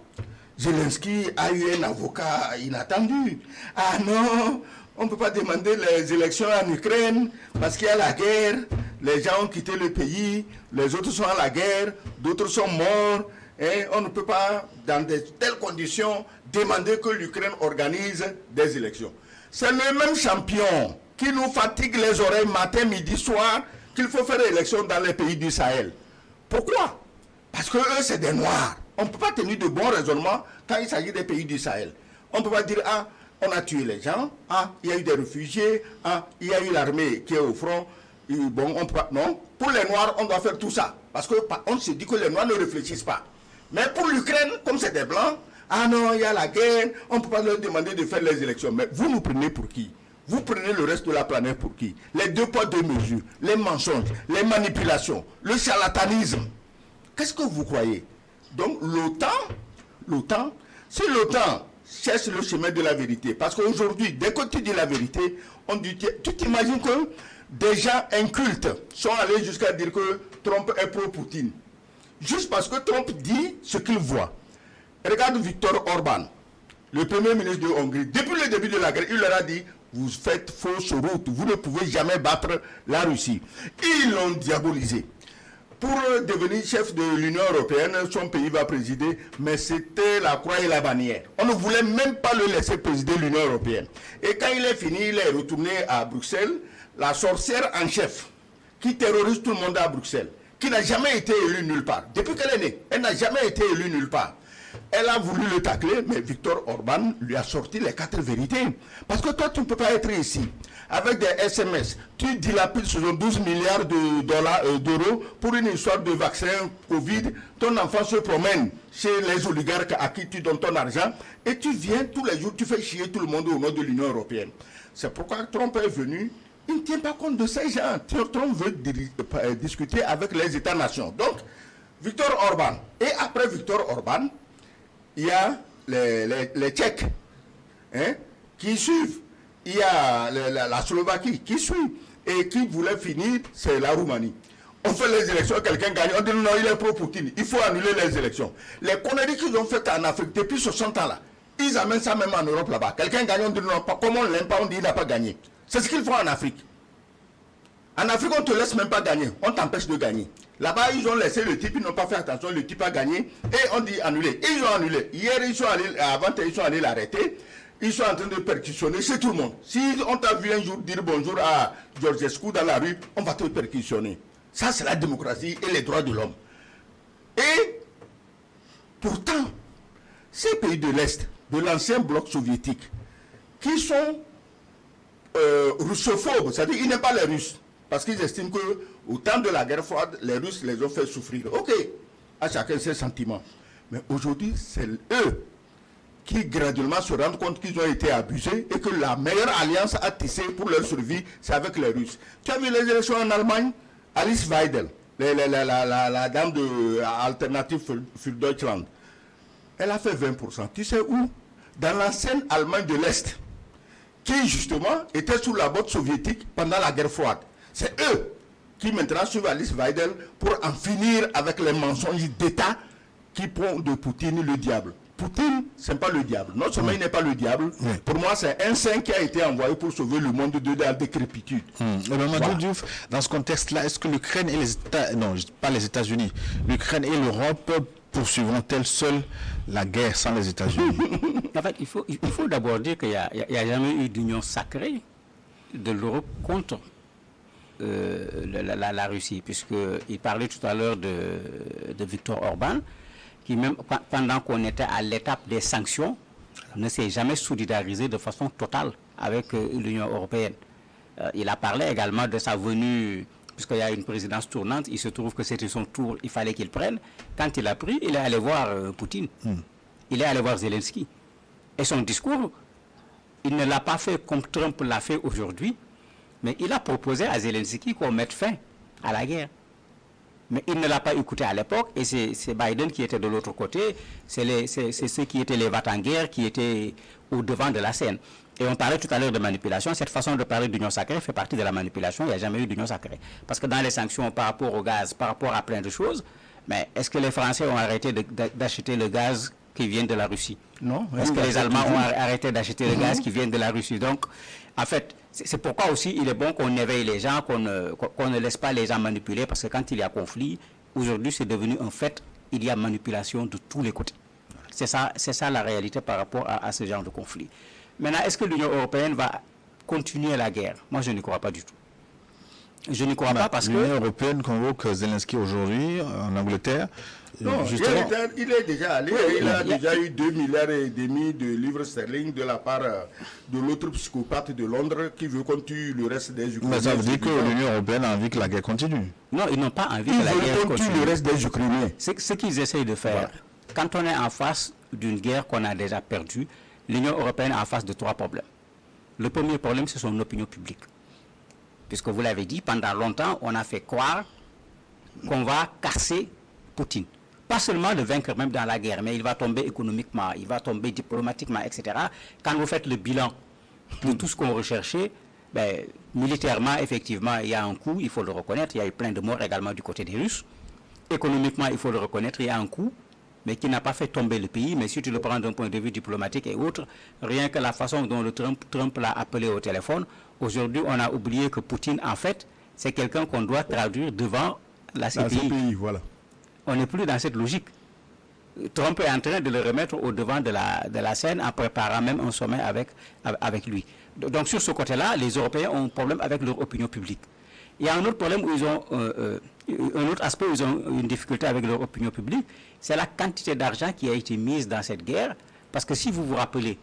Zelensky a eu un avocat inattendu. Ah non, on ne peut pas demander les élections en Ukraine parce qu'il y a la guerre. Les gens ont quitté le pays, les autres sont à la guerre, d'autres sont morts. Et on ne peut pas, dans de telles conditions, demander que l'Ukraine organise des élections. C'est le même champion qui nous fatigue les oreilles matin, midi, soir, qu'il faut faire élection dans les pays du Sahel. Pourquoi? Parce que eux, c'est des Noirs. On ne peut pas tenir de bons raisonnements quand il s'agit des pays du Sahel. On ne peut pas dire, ah, on a tué les gens, ah, il y a eu des réfugiés, ah, il y a eu l'armée qui est au front. Et bon, on peut pas, non. Pour les Noirs, on doit faire tout ça. Parce qu'on se dit que les Noirs ne réfléchissent pas. Mais pour l'Ukraine, comme c'est des Blancs, ah non, il y a la guerre, on ne peut pas leur demander de faire les élections. Mais vous nous prenez pour qui? Vous prenez le reste de la planète pour qui? Les 2 poids 2 mesures, les mensonges, les manipulations, le charlatanisme. Qu'est-ce que vous croyez? Donc l'OTAN, si l'OTAN cherche le chemin de la vérité, parce qu'aujourd'hui, dès que tu dis la vérité, on dit, tu t'imagines que des gens incultes sont allés jusqu'à dire que Trump est pro-Poutine. Juste parce que Trump dit ce qu'il voit. Regarde Viktor Orban, le premier ministre de Hongrie. Depuis le début de la guerre, il leur a dit, vous faites fausse route, vous ne pouvez jamais battre la Russie. Ils l'ont diabolisé. pour devenir chef de l'Union européenne, son pays va présider, mais c'était la croix et la bannière. On ne voulait même pas le laisser présider l'Union européenne. Et quand il est fini, il est retourné à Bruxelles, la sorcière en chef, qui terrorise tout le monde à Bruxelles, qui n'a jamais été élue nulle part. Depuis qu'elle est née, elle n'a jamais été élue nulle part. Elle a voulu le tacler, mais Viktor Orban lui a sorti les 4 vérités. Parce que toi, tu ne peux pas être ici avec des SMS. Tu dilapides 72 milliards d'euros pour une histoire de vaccin Covid. Ton enfant se promène chez les oligarques à qui tu donnes ton argent. Et tu viens tous les jours, tu fais chier tout le monde au nom de l'Union européenne. C'est pourquoi Trump est venu. Il ne tient pas compte de ces gens. Trump veut discuter avec les États-nations. Donc, Viktor Orban. Et après Viktor Orban, il y a les Tchèques qui suivent. Il y a la Slovaquie qui suit. Et qui voulait finir, c'est la Roumanie. On fait les élections, quelqu'un gagne. On dit non, il est pro-Poutine. Il faut annuler les élections. Les conneries qu'ils ont faites en Afrique depuis 60 ans là, ils amènent ça même en Europe là-bas. Quelqu'un gagne, on dit non, comment on l'aime pas, on dit il n'a pas gagné. C'est ce qu'ils font en Afrique. En Afrique, on ne te laisse même pas gagner. On t'empêche de gagner. Là-bas, ils ont laissé le type, ils n'ont pas fait attention, le type a gagné. Et on dit annuler. Ils ont annulé. Hier, ils sont allés, avant, ils sont allés l'arrêter. Ils sont en train de perquisitionner chez tout le monde. Si on t'a vu un jour dire bonjour à Georgescu dans la rue, on va te perquisitionner. Ça, c'est la démocratie et les droits de l'homme. Et pourtant, ces pays de l'Est, de l'ancien bloc soviétique, qui sont russophobes, c'est-à-dire qu'ils n'aiment pas les Russes, parce qu'ils estiment qu'au temps de la guerre froide, les Russes les ont fait souffrir. Ok, à chacun ses sentiments. Mais aujourd'hui, c'est eux qui graduellement se rendent compte qu'ils ont été abusés et que la meilleure alliance à tisser pour leur survie, c'est avec les Russes. Tu as vu les élections en Allemagne? Alice Weidel, la dame de Alternative für Deutschland, elle a fait 20%. Tu sais où? Dans l'ancienne Allemagne de l'Est, qui justement était sous la botte soviétique pendant la guerre froide. C'est eux qui maintenant suivent Alice Weidel pour en finir avec les mensonges d'État qui font de Poutine le diable. Poutine, ce n'est pas le diable. Non seulement il n'est pas le diable, pour moi c'est un saint qui a été envoyé pour sauver le monde de la décrépitude. Voilà. Diouf, dans ce contexte-là, est-ce que l'Ukraine et les États, non, pas les États-Unis, l'Ukraine et l'Europe poursuivront-elles seules la guerre sans les États-Unis? En fait, il faut d'abord dire qu'il n'y a jamais eu d'union sacrée de l'Europe contre la Russie, puisqu'il parlait tout à l'heure de Viktor Orban, qui même pendant qu'on était à l'étape des sanctions, ne s'est jamais solidarisé de façon totale avec l'Union européenne. Il a parlé également de sa venue, puisqu'il y a une présidence tournante, il se trouve que c'était son tour, il fallait qu'il prenne. Quand il a pris, il est allé voir Poutine, il est allé voir Zelensky. Et son discours, il ne l'a pas fait comme Trump l'a fait aujourd'hui, mais il a proposé à Zelensky qu'on mette fin à la guerre. Mais il ne l'a pas écouté à l'époque, et c'est Biden qui était de l'autre côté, c'est ceux qui étaient les va-t-en-guerre qui étaient au devant de la scène. Et on parlait tout à l'heure de manipulation. Cette façon de parler d'union sacrée fait partie de la manipulation. Il n'y a jamais eu d'union sacrée. Parce que dans les sanctions par rapport au gaz, par rapport à plein de choses, mais est-ce que les Français ont arrêté d'acheter le gaz qui vient de la Russie? Non. Est-ce que les Allemands ont arrêté d'acheter le gaz qui vient de la Russie? Donc, en fait, c'est pourquoi aussi il est bon qu'on éveille les gens, qu'on ne laisse pas les gens manipuler, parce que quand il y a conflit, aujourd'hui c'est devenu un fait, il y a manipulation de tous les côtés. C'est ça la réalité par rapport à ce genre de conflit. Maintenant, est-ce que l'Union européenne va continuer la guerre? Moi, je n'y crois pas du tout. Je n'y crois pas parce que... L'Union européenne convoque Zelensky aujourd'hui en Angleterre. Non, justement, il est déjà allé, il a déjà eu 2,5 milliards de livres sterling de la part de l'autre psychopathe de Londres qui veut qu'on tue le reste des Ukrainiens. Mais ça veut dire que l'Union européenne a envie que la guerre continue. Non, ils n'ont pas envie que la guerre continue. Ils veulent qu'on tue le reste des Ukrainiens. Ce qu'ils essayent de faire, quand on est en face d'une guerre qu'on a déjà perdue, l'Union européenne est en face de 3 problèmes. Le premier problème, c'est son opinion publique. Puisque vous l'avez dit, pendant longtemps, on a fait croire qu'on va casser Poutine. Pas seulement le vaincre même dans la guerre, mais il va tomber économiquement, il va tomber diplomatiquement, etc. Quand vous faites le bilan de tout ce qu'on recherchait, militairement, effectivement, il y a un coup, il faut le reconnaître, il y a eu plein de morts également du côté des Russes. Économiquement, il faut le reconnaître, il y a un coup, mais qui n'a pas fait tomber le pays. Mais si tu le prends d'un point de vue diplomatique et autres, rien que la façon dont le Trump l'a appelé au téléphone, aujourd'hui, on a oublié que Poutine, en fait, c'est quelqu'un qu'on doit traduire devant la CPI. CPI, voilà. On n'est plus dans cette logique. Trump est en train de le remettre au devant de la scène en préparant même un sommet avec lui. Donc sur ce côté-là, les Européens ont un problème avec leur opinion publique. Il y a un autre problème où ils ont un autre aspect où ils ont une difficulté avec leur opinion publique, c'est la quantité d'argent qui a été mise dans cette guerre. Parce que si vous vous rappelez,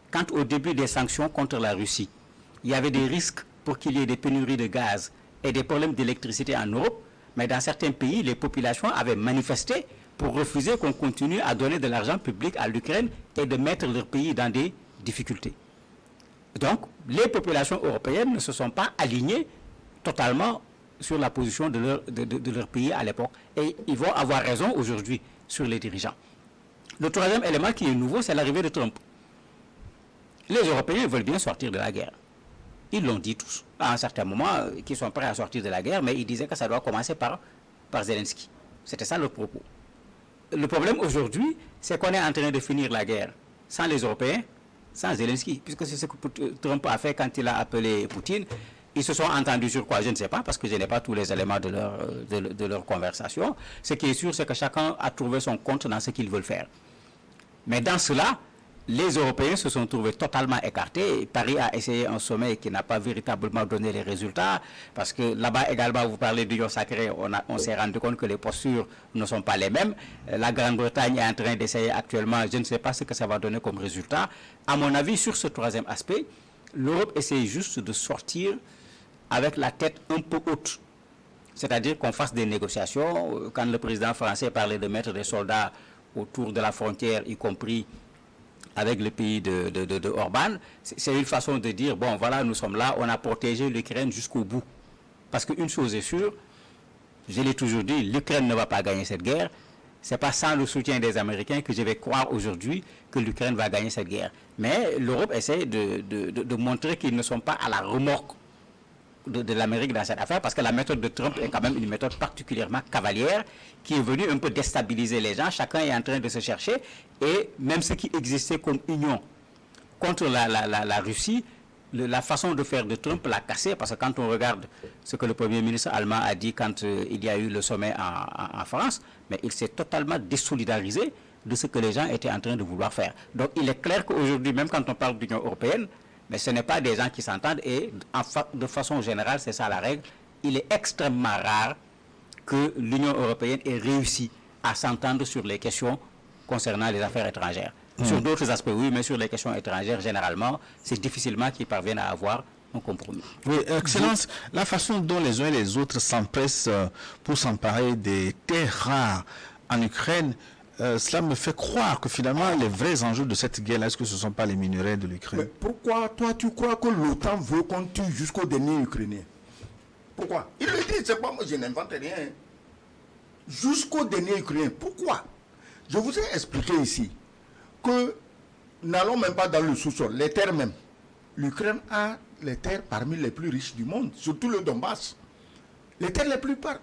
quand au début des sanctions contre la Russie, il y avait des risques pour qu'il y ait des pénuries de gaz et des problèmes d'électricité en Europe, mais dans certains pays, les populations avaient manifesté pour refuser qu'on continue à donner de l'argent public à l'Ukraine et de mettre leur pays dans des difficultés. Donc, les populations européennes ne se sont pas alignées totalement sur la position de leur pays à l'époque. Et ils vont avoir raison aujourd'hui sur les dirigeants. Le troisième élément qui est nouveau, c'est l'arrivée de Trump. Les Européens veulent bien sortir de la guerre. Ils l'ont dit tous, à un certain moment, qu'ils sont prêts à sortir de la guerre, mais ils disaient que ça doit commencer par Zelensky. C'était ça leur propos. Le problème aujourd'hui, c'est qu'on est en train de finir la guerre sans les Européens, sans Zelensky, puisque c'est ce que Trump a fait quand il a appelé Poutine. Ils se sont entendus sur quoi? Je ne sais pas, parce que je n'ai pas tous les éléments de leur conversation. Ce qui est sûr, c'est que chacun a trouvé son compte dans ce qu'ils veulent faire. Mais dans cela, les Européens se sont trouvés totalement écartés. Paris a essayé un sommet qui n'a pas véritablement donné les résultats, parce que là-bas également, vous parlez d'union sacrée, on s'est rendu compte que les postures ne sont pas les mêmes. La Grande-Bretagne est en train d'essayer actuellement, je ne sais pas ce que ça va donner comme résultat. À mon avis, sur ce troisième aspect, l'Europe essaie juste de sortir avec la tête un peu haute. C'est-à-dire qu'on fasse des négociations. Quand le président français parlait de mettre des soldats autour de la frontière, y compris avec le pays de Orban, c'est une façon de dire, bon voilà, nous sommes là, on a protégé l'Ukraine jusqu'au bout. Parce qu'une chose est sûre, je l'ai toujours dit, l'Ukraine ne va pas gagner cette guerre. Ce n'est pas sans le soutien des Américains que je vais croire aujourd'hui que l'Ukraine va gagner cette guerre. Mais l'Europe essaie de montrer qu'ils ne sont pas à la remorque de l'Amérique dans cette affaire, parce que la méthode de Trump est quand même une méthode particulièrement cavalière qui est venue un peu déstabiliser les gens. Chacun est en train de se chercher, et même ce qui existait comme union contre la Russie, la façon de faire de Trump l'a cassé, parce que quand on regarde ce que le Premier ministre allemand a dit quand il y a eu le sommet en France, mais il s'est totalement désolidarisé de ce que les gens étaient en train de vouloir faire. Donc il est clair qu'aujourd'hui, même quand on parle d'Union européenne, mais ce n'est pas des gens qui s'entendent, et de façon générale, c'est ça la règle. Il est extrêmement rare que l'Union européenne ait réussi à s'entendre sur les questions concernant les affaires étrangères. Sur d'autres aspects, oui, mais sur les questions étrangères, généralement, c'est difficilement qu'ils parviennent à avoir un compromis. Oui, Excellence, la façon dont les uns et les autres s'empressent pour s'emparer des terres rares en Ukraine, cela me fait croire que finalement, les vrais enjeux de cette guerre, est-ce que ce ne sont pas les minerais de l'Ukraine? Mais pourquoi, toi, tu crois que l'OTAN veut qu'on tue jusqu'au dernier Ukrainien? Pourquoi? Il le dit, c'est pas moi, je n'invente rien. Jusqu'au dernier Ukrainien. Pourquoi? Je vous ai expliqué ici que, n'allons même pas dans le sous-sol, les terres même. L'Ukraine a les terres parmi les plus riches du monde, surtout le Donbass. Les terres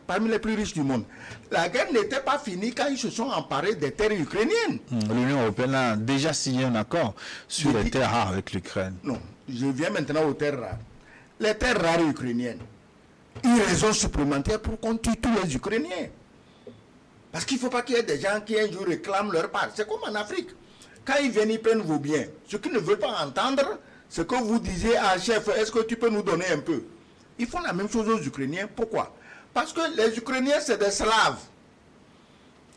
parmi les plus riches du monde. La guerre n'était pas finie quand ils se sont emparés des terres ukrainiennes. L'Union européenne a déjà signé un accord sur les terres rares avec l'Ukraine. Non, je viens maintenant aux terres rares. Les terres rares ukrainiennes, une raison supplémentaire pour qu'on tue tous les Ukrainiens. Parce qu'il ne faut pas qu'il y ait des gens qui un jour réclament leur part. C'est comme en Afrique. Quand ils viennent, ils prennent vos biens. Ce qu'ils ne veulent pas entendre, c'est que vous disiez à un chef, est-ce que tu peux nous donner un peu? Ils font la même chose aux Ukrainiens. Pourquoi? Parce que les Ukrainiens, c'est des Slaves.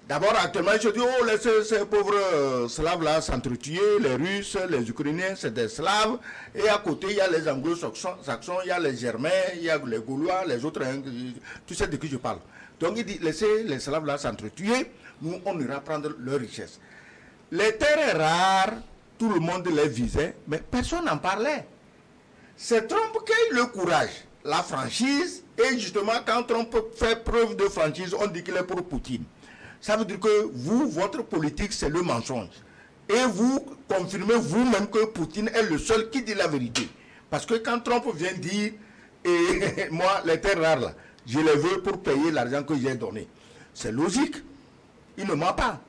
D'abord, actuellement, je dis, oh, ces pauvres Slaves-là s'entretuent, les Russes, les Ukrainiens, c'est des Slaves. Et à côté, il y a les Anglo-Saxons, il y a les Germains, il y a les Gaulois, les autres, tu sais de qui je parle. Donc, il dit, laissez les Slaves-là s'entretuer, nous, on ira prendre leur richesse. Les terres rares, tout le monde les visait, mais personne n'en parlait. C'est Trump qui a eu le courage, la franchise, et justement, quand Trump fait preuve de franchise, on dit qu'il est pour Poutine. Ça veut dire que vous, votre politique, c'est le mensonge. Et vous confirmez vous-même que Poutine est le seul qui dit la vérité. Parce que quand Trump vient dire, et moi, les terres rares, là, je les veux pour payer l'argent que j'ai donné. C'est logique. Il ne ment pas.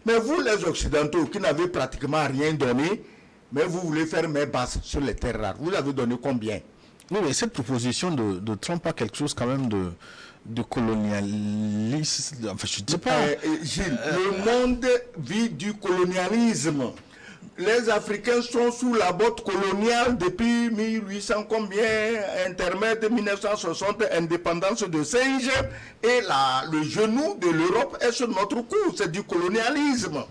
Mais vous, les Occidentaux, qui n'avez pratiquement rien donné, mais vous voulez faire main basse sur les terres rares. Vous avez donné combien? Oui, mais cette proposition de Trump a quelque chose quand même de colonialisme. Enfin, je ne sais pas. Gilles, le monde vit du colonialisme. Les Africains sont sous la botte coloniale depuis 1800 combien, intermède 1960, indépendance de singe, et le genou de l'Europe est sur notre cou. C'est du colonialisme.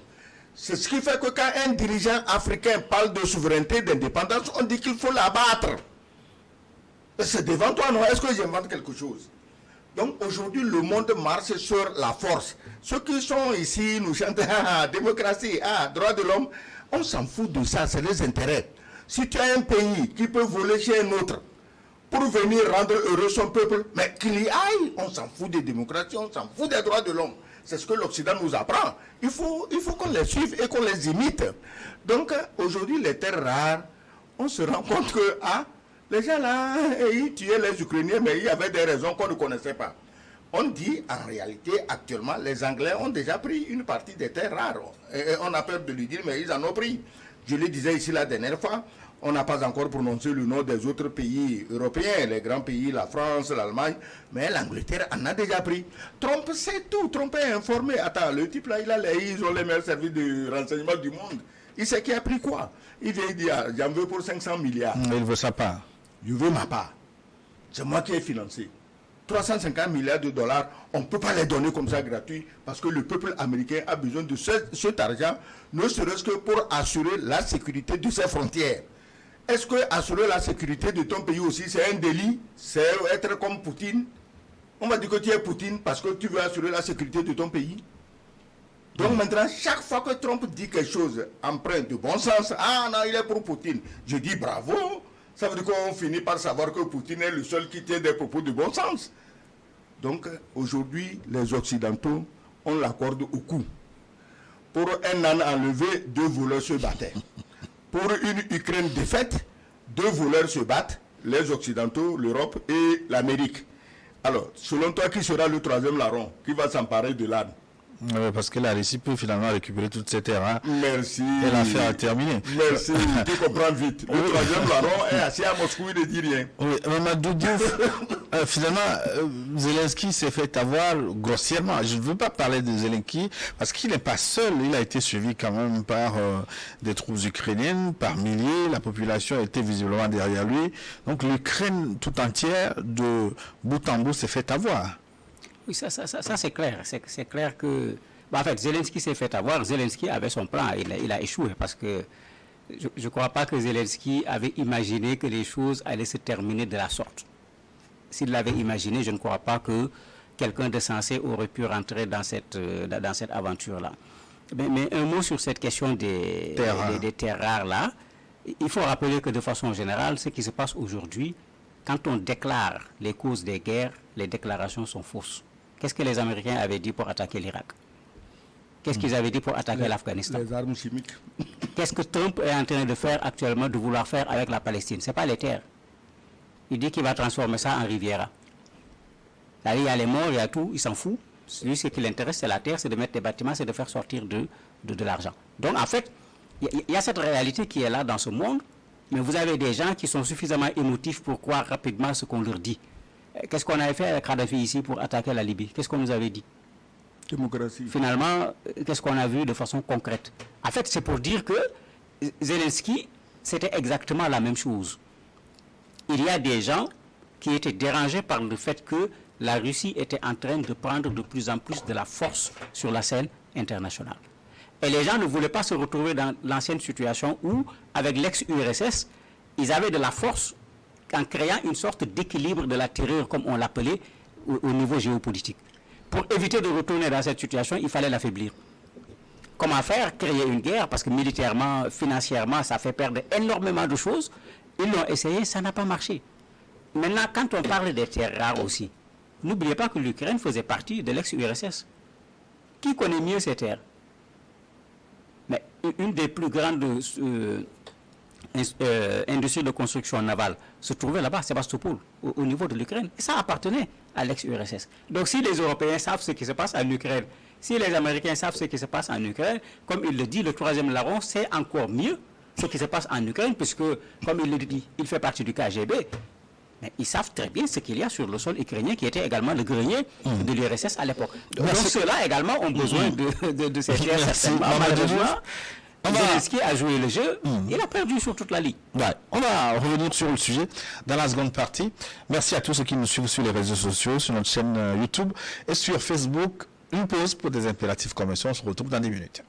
C'est ce qui fait que quand un dirigeant africain parle de souveraineté, d'indépendance, on dit qu'il faut l'abattre. C'est devant toi, non? Est-ce que j'invente quelque chose? Donc aujourd'hui, le monde marche sur la force. Ceux qui sont ici nous chantent démocratie, droit de l'homme. On s'en fout de ça, c'est les intérêts. Si tu as un pays qui peut voler chez un autre pour venir rendre heureux son peuple, mais qu'il y aille, on s'en fout des démocraties, on s'en fout des droits de l'homme. C'est ce que l'Occident nous apprend. Il faut qu'on les suive et qu'on les imite. Donc aujourd'hui, les terres rares, on se rend compte que les gens là, ils tuaient les Ukrainiens, mais il y avait des raisons qu'on ne connaissait pas. On dit, en réalité, actuellement, les Anglais ont déjà pris une partie des terres rares. Et on a peur de lui dire, mais ils en ont pris. Je le disais ici la dernière fois, on n'a pas encore prononcé le nom des autres pays européens, les grands pays, la France, l'Allemagne, mais l'Angleterre en a déjà pris. Trump sait tout, Trump est informé. Attends, le type là, ils ont les meilleurs services de renseignement du monde. Il sait qui a pris quoi. Il vient dire, j'en veux pour 500 milliards. Il veut sa part. Je veux ma part. C'est moi qui ai financé. 350 milliards de dollars, on ne peut pas les donner comme ça gratuit parce que le peuple américain a besoin de cet argent, ne serait-ce que pour assurer la sécurité de ses frontières. Est-ce que assurer la sécurité de ton pays aussi, c'est un délit? C'est être comme Poutine? On va dire que tu es Poutine parce que tu veux assurer la sécurité de ton pays? Donc maintenant, chaque fois que Trump dit quelque chose empreint de bon sens, non, il est pour Poutine. Je dis bravo. Ça veut dire qu'on finit par savoir que Poutine est le seul qui tient des propos de bon sens. Donc aujourd'hui, les Occidentaux, on l'accorde au cou. Pour un âne enlevé, 2 voleurs se battaient. Pour une Ukraine défaite, 2 voleurs se battent, les Occidentaux, l'Europe et l'Amérique. Alors, selon toi, qui sera le 3e larron qui va s'emparer de l'âne? Parce que la Russie peut finalement récupérer toutes ces terres. Merci. Et l'affaire est terminée. Merci, tu comprends vite. Le 3e larron est assis à Moscou, il ne dit rien. Oui, Mamadou Diouf, finalement, Zelensky s'est fait avoir grossièrement. Je ne veux pas parler de Zelensky parce qu'il n'est pas seul. Il a été suivi quand même par des troupes ukrainiennes, par milliers. La population était visiblement derrière lui. Donc l'Ukraine tout entière, de bout en bout, s'est fait avoir. Oui, ça c'est clair. C'est clair que... en fait, Zelensky s'est fait avoir. Zelensky avait son plan. Il a échoué parce que je ne crois pas que Zelensky avait imaginé que les choses allaient se terminer de la sorte. S'il l'avait imaginé, je ne crois pas que quelqu'un de sensé aurait pu rentrer dans cette aventure-là. Mais un mot sur cette question des terres rares-là. Il faut rappeler que de façon générale, ce qui se passe aujourd'hui, quand on déclare les causes des guerres, les déclarations sont fausses. Qu'est-ce que les Américains avaient dit pour attaquer l'Irak? Qu'est-ce qu'ils avaient dit pour attaquer l'Afghanistan? Les armes chimiques. Qu'est-ce que Trump est en train de faire actuellement, de vouloir faire avec la Palestine? Ce n'est pas les terres. Il dit qu'il va transformer ça en Riviera. Il y a les morts, il y a tout, il s'en fout. Lui, ce qui l'intéresse, c'est la terre, c'est de mettre des bâtiments, c'est de faire sortir de l'argent. Donc, en fait, il y a cette réalité qui est là dans ce monde, mais vous avez des gens qui sont suffisamment émotifs pour croire rapidement ce qu'on leur dit. Qu'est-ce qu'on avait fait avec Kadhafi ici pour attaquer la Libye? Qu'est-ce qu'on nous avait dit? Démocratie. Finalement, qu'est-ce qu'on a vu de façon concrète? En fait, c'est pour dire que Zelensky, c'était exactement la même chose. Il y a des gens qui étaient dérangés par le fait que la Russie était en train de prendre de plus en plus de la force sur la scène internationale. Et les gens ne voulaient pas se retrouver dans l'ancienne situation où, avec l'ex-URSS, ils avaient de la force en créant une sorte d'équilibre de la terreur, comme on l'appelait, au niveau géopolitique. Pour éviter de retourner dans cette situation, il fallait l'affaiblir. Comment faire? Créer une guerre, parce que militairement, financièrement, ça fait perdre énormément de choses. Ils l'ont essayé, ça n'a pas marché. Maintenant, quand on parle des terres rares aussi, n'oubliez pas que l'Ukraine faisait partie de l'ex-URSS. Qui connaît mieux ces terres? Mais une des plus grandes industries de construction navale se trouvait là-bas, Sébastopol, au niveau de l'Ukraine. Et ça appartenait à l'ex-URSS. Donc si les Européens savent ce qui se passe en Ukraine, si les Américains savent ce qui se passe en Ukraine, comme il le dit, le 3e larron, c'est encore mieux ce qui se passe en Ukraine, puisque, comme il le dit, il fait partie du KGB. Mais ils savent très bien ce qu'il y a sur le sol ukrainien, qui était également le grenier de l'URSS à l'époque. Donc ceux-là également ont besoin de ces terres, certainement. Malheureusement, Zelensky a joué le jeu, il a perdu sur toute la ligne. Ouais. On va revenir sur le sujet dans la seconde partie. Merci à tous ceux qui nous suivent sur les réseaux sociaux, sur notre chaîne YouTube et sur Facebook. Une pause pour des impératifs commerciaux. On se retrouve dans 10 minutes.